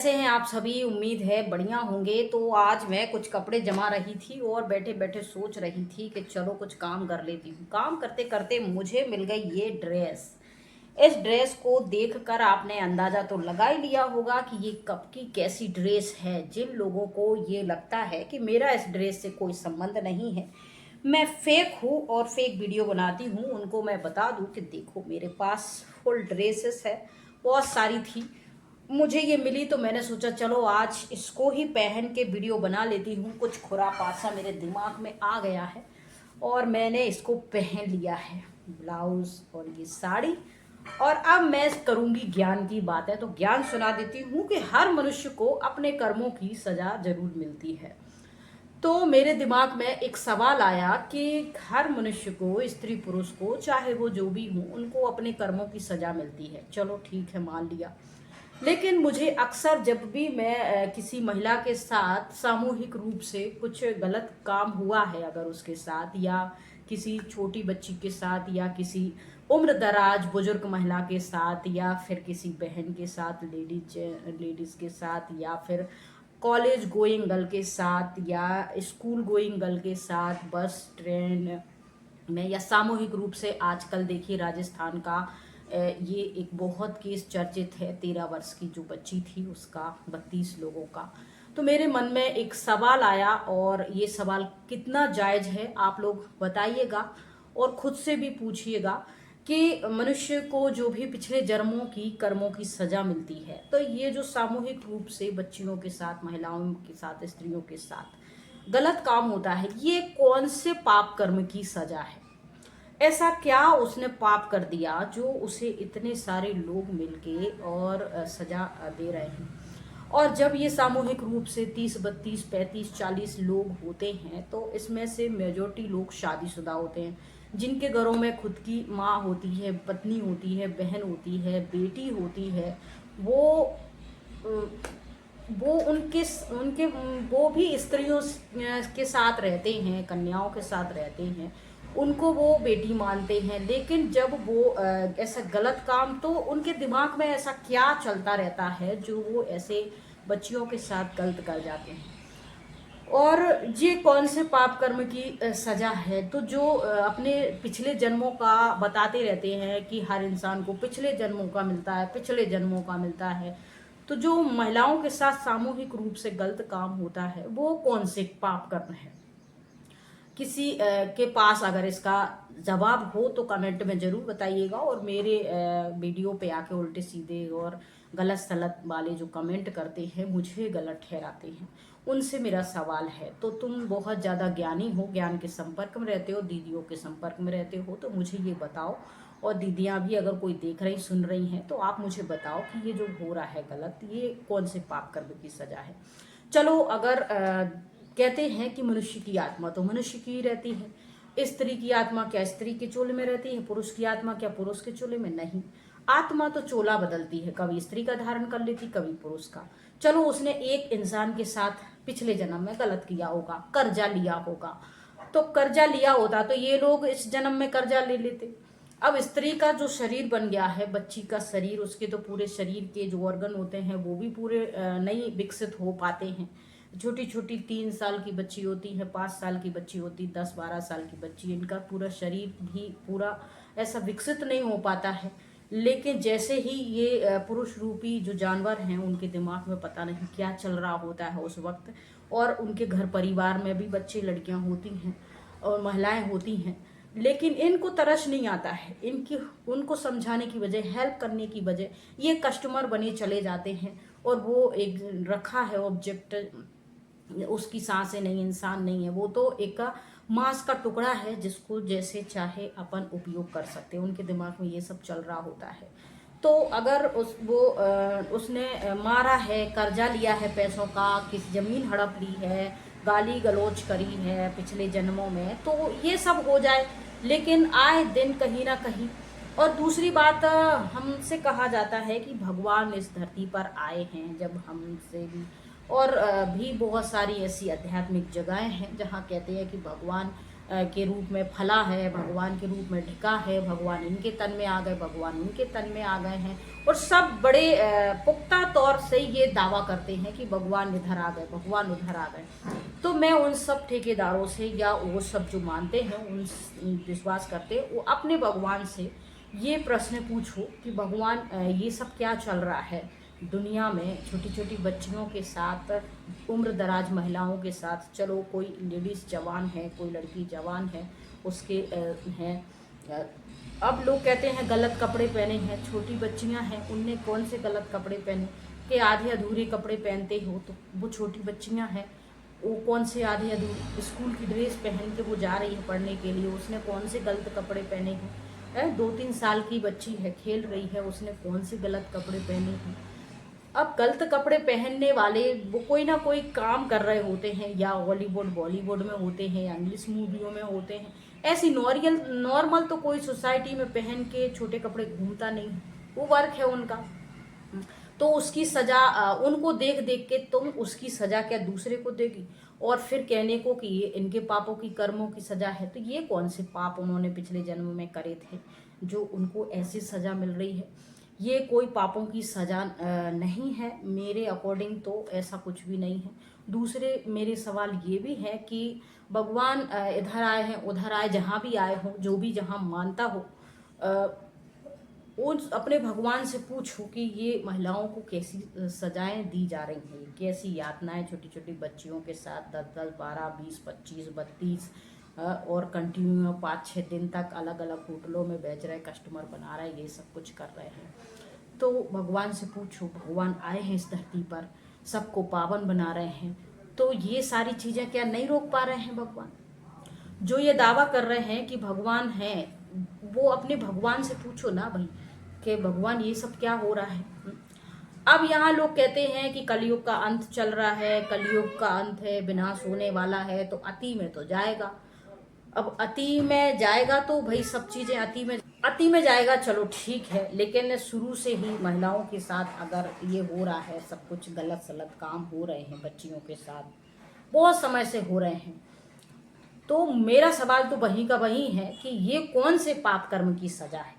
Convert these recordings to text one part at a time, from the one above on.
कैसे हैं आप सभी। उम्मीद है बढ़िया होंगे। तो आज मैं कुछ कपड़े जमा रही थी और बैठे बैठे सोच रही थी कि चलो कुछ काम कर लेती हूँ। काम करते करते मुझे मिल गई ये ड्रेस। इस ड्रेस को देखकर आपने अंदाजा तो लगा ही लिया होगा कि ये कब की कैसी ड्रेस है। जिन लोगों को ये लगता है कि मेरा इस ड्रेस से कोई संबंध नहीं है, मैं फेक हूँ और फेक वीडियो बनाती हूँ, उनको मैं बता दूँ कि देखो मेरे पास फुल ड्रेसेस है, बहुत सारी थी। मुझे ये मिली तो मैंने सोचा चलो आज इसको ही पहन के वीडियो बना लेती हूँ। कुछ खुरापासा मेरे दिमाग में आ गया है और मैंने इसको पहन लिया है, ब्लाउज और ये साड़ी। और अब मैं करूँगी ज्ञान की बात है तो ज्ञान सुना देती हूँ कि हर मनुष्य को अपने कर्मों की सजा जरूर मिलती है। तो मेरे दिमाग में एक सवाल आया कि हर मनुष्य को, स्त्री पुरुष को, चाहे वो जो भी हो, उनको अपने कर्मों की सजा मिलती है। चलो ठीक है, मान लिया। लेकिन मुझे अक्सर जब भी मैं किसी महिला के साथ सामूहिक रूप से कुछ गलत काम हुआ है, अगर उसके साथ या किसी छोटी बच्ची के साथ या किसी उम्र दराज बुजुर्ग महिला के साथ या फिर किसी बहन के साथ, लेडीज के साथ, या फिर कॉलेज गोइंग गर्ल के साथ या स्कूल गोइंग गर्ल के साथ, बस ट्रेन में, या सामूहिक रूप से आजकल देखिए राजस्थान का ये एक बहुत केस चर्चित है। 13 वर्ष की जो बच्ची थी उसका, 32 लोगों का। तो मेरे मन में एक सवाल आया और ये सवाल कितना जायज है आप लोग बताइएगा और खुद से भी पूछिएगा कि मनुष्य को जो भी पिछले जन्मों की कर्मों की सजा मिलती है, तो ये जो सामूहिक रूप से बच्चियों के साथ, महिलाओं के साथ, स्त्रियों के साथ गलत काम होता है, ये कौन से पाप कर्म की सजा है? ऐसा क्या उसने पाप कर दिया जो उसे इतने सारे लोग मिलके और सजा दे रहे हैं? और जब ये सामूहिक रूप से 30, 32, 35, 40 लोग होते हैं तो इसमें से मेजोरिटी लोग शादीशुदा होते हैं, जिनके घरों में खुद की माँ होती है, पत्नी होती है, बहन होती है, बेटी होती है। वो वो उनके उनके वो भी स्त्रियों के साथ रहते हैं, कन्याओं के साथ रहते हैं, उनको वो बेटी मानते हैं। लेकिन जब वो ऐसा गलत काम, तो उनके दिमाग में ऐसा क्या चलता रहता है जो वो ऐसे बच्चियों के साथ गलत कर जाते हैं? और ये कौन से पाप कर्म की सजा है? तो जो अपने पिछले जन्मों का बताते रहते हैं कि हर इंसान को पिछले जन्मों का मिलता है, पिछले जन्मों का मिलता है, तो जो महिलाओं के साथ सामूहिक रूप से गलत काम होता है वो कौन से पाप कर्म है? किसी के पास अगर इसका जवाब हो तो कमेंट में ज़रूर बताइएगा। और मेरे वीडियो पे आके उल्टे सीधे और गलत सलत वाले जो कमेंट करते हैं, मुझे गलत ठहराते हैं, उनसे मेरा सवाल है, तो तुम बहुत ज़्यादा ज्ञानी हो, ज्ञान के संपर्क में रहते हो, दीदियों के संपर्क में रहते हो, तो मुझे ये बताओ। और दीदियाँ भी अगर कोई देख रही, सुन रही हैं, तो आप मुझे बताओ कि ये जो हो रहा है गलत, ये कौन से पाप कर्म की सजा है? चलो, अगर कहते हैं कि मनुष्य की आत्मा तो मनुष्य की ही रहती है, स्त्री की आत्मा क्या स्त्री के चोले में रहती है, पुरुष की आत्मा क्या पुरुष के चोले में? नहीं, आत्मा तो चोला बदलती है, कभी स्त्री का धारण कर लेती, कभी पुरुष का। चलो, उसने एक इंसान के साथ पिछले जन्म में गलत किया होगा, कर्जा लिया होगा, तो कर्जा लिया होता तो ये लोग इस जन्म में कर्जा ले लेते। अब स्त्री का जो शरीर बन गया है, बच्ची का शरीर, उसके तो पूरे शरीर के जो ऑर्गन होते हैं वो भी पूरे नहीं विकसित हो पाते हैं। छोटी छोटी 3 साल की बच्ची होती है, 5 साल की बच्ची होती, 10-12 साल की बच्ची, इनका पूरा शरीर भी पूरा ऐसा विकसित नहीं हो पाता है। लेकिन जैसे ही ये पुरुष रूपी जो जानवर हैं, उनके दिमाग में पता नहीं क्या चल रहा होता है उस वक्त, और उनके घर परिवार में भी बच्चे, लड़कियां होती हैं और महिलाएं होती हैं, लेकिन इनको तरस नहीं आता है। इनकी उनको समझाने की बजाय, हेल्प करने की बजाय, ये कस्टमर बने चले जाते हैं। और वो एक रखा है ऑब्जेक्ट, उसकी सांसें नहीं, इंसान नहीं है, वो तो एक मांस का टुकड़ा है जिसको जैसे चाहे अपन उपयोग कर सकते हैं। उनके दिमाग में ये सब चल रहा होता है। तो अगर उसने मारा है, कर्जा लिया है पैसों का, किसी जमीन हड़प ली है, गाली गलौज करी है पिछले जन्मों में, तो ये सब हो जाए। लेकिन आए दिन कहीं ना कहीं, और दूसरी बात, हमसे कहा जाता है कि भगवान इस धरती पर आए हैं, जब हमसे भी, और भी बहुत सारी ऐसी आध्यात्मिक जगहें हैं जहाँ कहते हैं कि भगवान के रूप में फला है, भगवान के रूप में ढका है, भगवान इनके तन में आ गए, भगवान उनके तन में आ गए हैं। और सब बड़े पुख्ता तौर से ये दावा करते हैं कि भगवान इधर आ गए, भगवान उधर आ गए। तो मैं उन सब ठेकेदारों से या वो सब जो मानते हैं, उन विश्वास करते हैं, वो अपने भगवान से ये प्रश्न पूछो कि भगवान ये सब क्या चल रहा है दुनिया में, छोटी छोटी बच्चियों के साथ, उम्र दराज महिलाओं के साथ। चलो कोई लेडीज़ जवान है, कोई लड़की जवान है, उसके हैं अब लोग कहते हैं गलत कपड़े पहने हैं, छोटी बच्चियां हैं, उनने कौन से गलत कपड़े पहने कि आधे अधूरे कपड़े पहनते हो, तो वो छोटी बच्चियां हैं, वो कौन से आधे अधूरे स्कूल की ड्रेस पहन के वो जा रही है पढ़ने के लिए, उसने कौन से गलत कपड़े पहने हैं। 2-3 साल की बच्ची है, खेल रही है, उसने कौन से गलत कपड़े पहने हैं। अब गलत कपड़े पहनने वाले वो कोई ना कोई काम कर रहे होते हैं, या हॉलीवुड बॉलीवुड में होते हैं, या इंग्लिश मूवियों में होते हैं। ऐसी नॉर्मल तो कोई सोसाइटी में पहन के छोटे कपड़े घूमता नहीं, वो वर्क है उनका। तो उसकी सजा उनको देख देख के तुम उसकी सजा क्या दूसरे को देगी, और फिर कहने को कि ये इनके पापों की कर्मों की सजा है। तो ये कौन से पाप उन्होंने पिछले जन्म में करे थे जो उनको ऐसी सजा मिल रही है। ये कोई पापों की सजा नहीं है मेरे अकॉर्डिंग, तो ऐसा कुछ भी नहीं है। दूसरे मेरे सवाल ये भी है कि भगवान इधर आए हैं, उधर आए, जहाँ भी आए हों, जो भी जहाँ मानता हो, उन अपने भगवान से पूछो कि ये महिलाओं को कैसी सजाएं दी जा रही हैं, कैसी यातनाएं छोटी छोटी बच्चियों के साथ 10-10, 12, 20, 25, 32 और कंटिन्यू 5-6 दिन तक अलग अलग होटलों में बेच रहे, कस्टमर बना रहे, ये सब कुछ कर रहे हैं। तो भगवान से पूछो, भगवान आए हैं इस धरती पर, सबको पावन बना रहे हैं, तो ये सारी चीज़ें क्या नहीं रोक पा रहे हैं भगवान? जो ये दावा कर रहे हैं कि भगवान है, वो अपने भगवान से पूछो ना भाई कि भगवान ये सब क्या हो रहा है। अब यहाँ लोग कहते हैं कि कलयुग का अंत चल रहा है, कलयुग का अंत है, विनाश होने वाला है, तो अति में तो जाएगा। अब अति में जाएगा तो भाई सब चीज़ें अति में जाएगा, चलो ठीक है, लेकिन शुरू से ही महिलाओं के साथ अगर ये हो रहा है, सब कुछ गलत सलत काम हो रहे हैं बच्चियों के साथ, बहुत समय से हो रहे हैं, तो मेरा सवाल तो वही का वही है कि ये कौन से पाप कर्म की सजा है।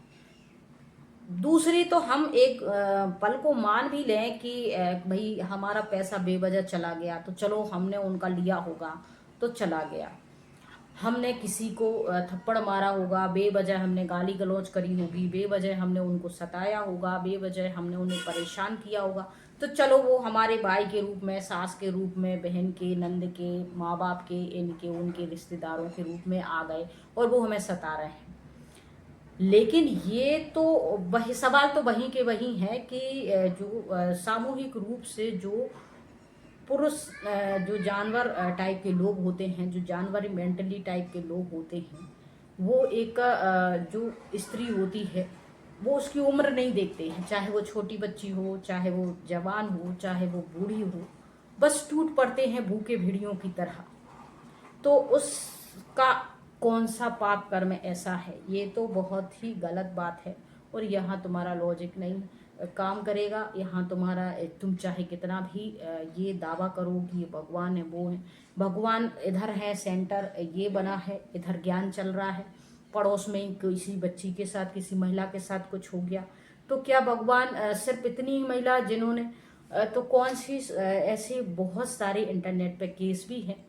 दूसरी तो हम एक पल को मान भी लें कि भाई हमारा पैसा बेवजह चला गया, तो चलो हमने उनका लिया होगा तो चला गया, हमने किसी को थप्पड़ मारा होगा, बेवजह हमने गाली गलौज करी होगी, बेवजह हमने उनको सताया होगा, बेवजह हमने उन्हें परेशान किया होगा, तो चलो वो हमारे भाई के रूप में, सास के रूप में, बहन के, नंद के, माँ बाप के, इनके उनके रिश्तेदारों के रूप में आ गए और वो हमें सता रहे हैं। लेकिन ये तो वही सवाल तो वहीं के वहीं है कि जो सामूहिक रूप से जो पुरुष जो जानवर टाइप के लोग होते हैं, जो जानवर मेंटली टाइप के लोग होते हैं, वो एक जो स्त्री होती है वो उसकी उम्र नहीं देखते हैं, चाहे वो छोटी बच्ची हो, चाहे वो जवान हो, चाहे वो बूढ़ी हो, बस टूट पड़ते हैं भूखे भेड़ियों की तरह। तो उसका कौन सा पाप कर्म ऐसा है, ये तो बहुत ही गलत बात है। और यहाँ तुम्हारा लॉजिक नहीं काम करेगा, यहाँ तुम्हारा तुम चाहे कितना भी ये दावा करो कि ये भगवान है, वो है, भगवान इधर है, सेंटर ये बना है, इधर ज्ञान चल रहा है, पड़ोस में किसी बच्ची के साथ, किसी महिला के साथ कुछ हो गया, तो क्या भगवान सिर्फ इतनी ही महिला जिन्होंने तो कौन सी ऐसे बहुत सारे इंटरनेट पे केस भी हैं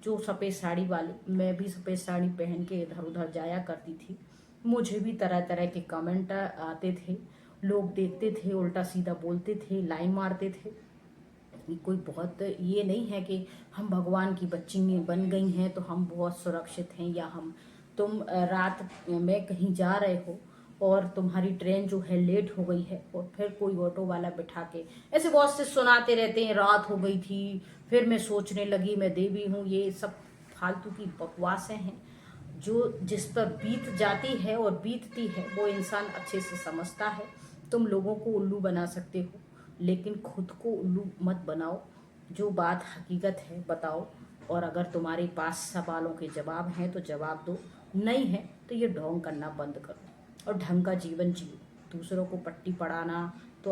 जो सफ़ेद साड़ी वाले, मैं भी सफ़ेद साड़ी पहन के इधर उधर जाया करती थी, मुझे भी तरह तरह के कमेंट आते थे, लोग देखते थे, उल्टा सीधा बोलते थे, लाइन मारते थे। कोई बहुत ये नहीं है कि हम भगवान की बच्ची बन गई हैं तो हम बहुत सुरक्षित हैं, या हम तुम रात में कहीं जा रहे हो और तुम्हारी ट्रेन जो है लेट हो गई है, और फिर कोई ऑटो वाला बिठा के ऐसे बहुत से सुनाते रहते हैं, रात हो गई थी, फिर मैं सोचने लगी मैं देवी हूँ, ये सब फालतू की बकवासें हैं। जो जिस पर बीत जाती है और बीतती है वो इंसान अच्छे से समझता है। तुम लोगों को उल्लू बना सकते हो, लेकिन खुद को उल्लू मत बनाओ, जो बात हकीकत है बताओ, और अगर तुम्हारे पास सवालों के जवाब हैं तो जवाब दो, नहीं है तो ये ढोंग करना बंद करो और ढंग का जीवन जियो। दूसरों को पट्टी पढ़ाना तो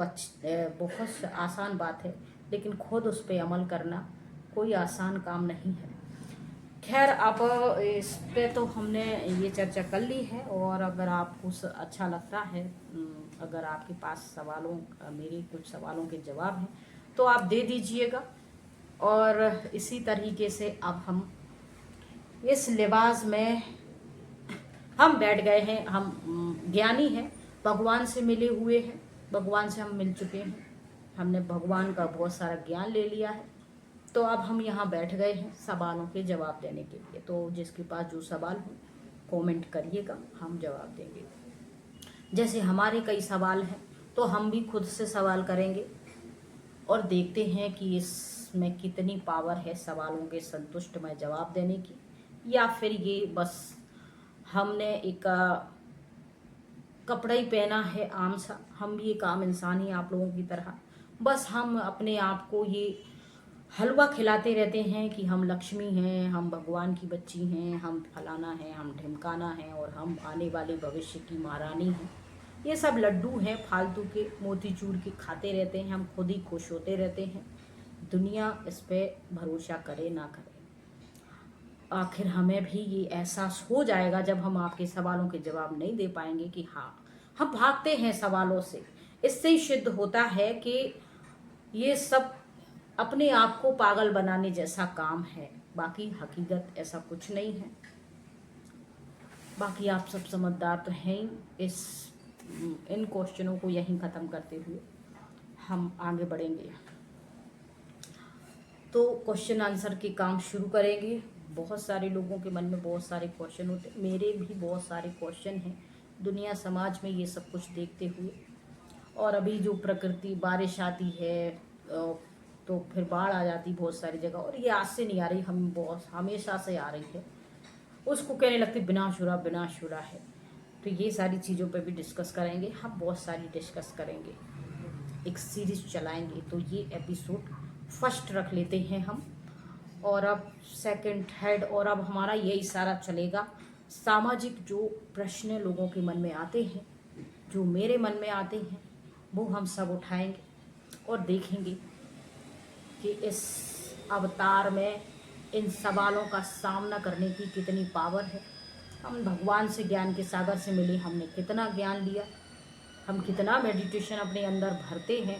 बहुत आसान बात है, लेकिन खुद उस पर अमल करना कोई आसान काम नहीं है। खैर, अब इस पे तो हमने ये चर्चा कर ली है, और अगर आपको अच्छा लगता है, अगर आपके पास मेरे कुछ सवालों के जवाब हैं तो आप दे दीजिएगा। और इसी तरीके से अब हम इस लिबास में हम बैठ गए हैं। हम ज्ञानी हैं, भगवान से मिले हुए हैं, भगवान से हम मिल चुके हैं, हमने भगवान का बहुत सारा ज्ञान ले लिया है। तो अब हम यहाँ बैठ गए हैं सवालों के जवाब देने के लिए। तो जिसके पास जो सवाल हो कमेंट करिएगा, हम जवाब देंगे। जैसे हमारे कई सवाल हैं तो हम भी खुद से सवाल करेंगे और देखते हैं कि इसमें कितनी पावर है सवालों के संतुष्टमय जवाब देने की, या फिर ये बस हमने एक कपड़ा ही पहना है आम सा। हम भी एक आम इंसान ही आप लोगों की तरह, बस हम अपने आप को ये हलवा खिलाते रहते हैं कि हम लक्ष्मी हैं, हम भगवान की बच्ची हैं, हम फलाना हैं, हम ढिमकाना हैं, और हम आने वाले भविष्य की महारानी हैं। ये सब लड्डू हैं फालतू के, मोतीचूर के खाते रहते हैं, हम खुद ही खुश होते रहते हैं। दुनिया इस पे भरोसा करे ना करे, आखिर हमें भी ये एहसास हो जाएगा जब हम आपके सवालों के जवाब नहीं दे पाएंगे कि हाँ, हम भागते हैं सवालों से। इससे ही सिद्ध होता है कि ये सब अपने आप को पागल बनाने जैसा काम है, बाकी हकीकत ऐसा कुछ नहीं है। बाकी आप सब समझदार तो हैं ही। इन क्वेश्चनों को यहीं ख़त्म करते हुए हम आगे बढ़ेंगे, तो क्वेश्चन आंसर के काम शुरू करेंगे। बहुत सारे लोगों के मन में बहुत सारे क्वेश्चन होते हैं, मेरे भी बहुत सारे क्वेश्चन हैं दुनिया समाज में ये सब कुछ देखते हुए। और अभी जो प्रकृति बारिश आती है तो फिर बाढ़ आ जाती बहुत सारी जगह, और ये आज से नहीं आ रही, हम बहुत हमेशा से आ रही है। उसको कहने लगते विनाशुरा है। तो ये सारी चीज़ों पे भी डिस्कस करेंगे हम, बहुत सारी डिस्कस करेंगे, एक सीरीज चलाएंगे। तो ये एपिसोड फर्स्ट रख लेते हैं हम, और अब सेकंड, थर्ड, और अब हमारा यही सारा चलेगा। सामाजिक जो प्रश्न लोगों के मन में आते हैं, जो मेरे मन में आते हैं, वो हम सब उठाएंगे और देखेंगे कि इस अवतार में इन सवालों का सामना करने की कितनी पावर है। हम भगवान से, ज्ञान के सागर से मिले, हमने कितना ज्ञान लिया, हम कितना मेडिटेशन अपने अंदर भरते हैं,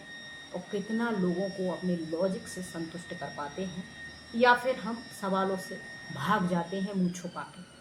और कितना लोगों को अपने लॉजिक से संतुष्ट कर पाते हैं, या फिर हम सवालों से भाग जाते हैं मुँह छुपा के।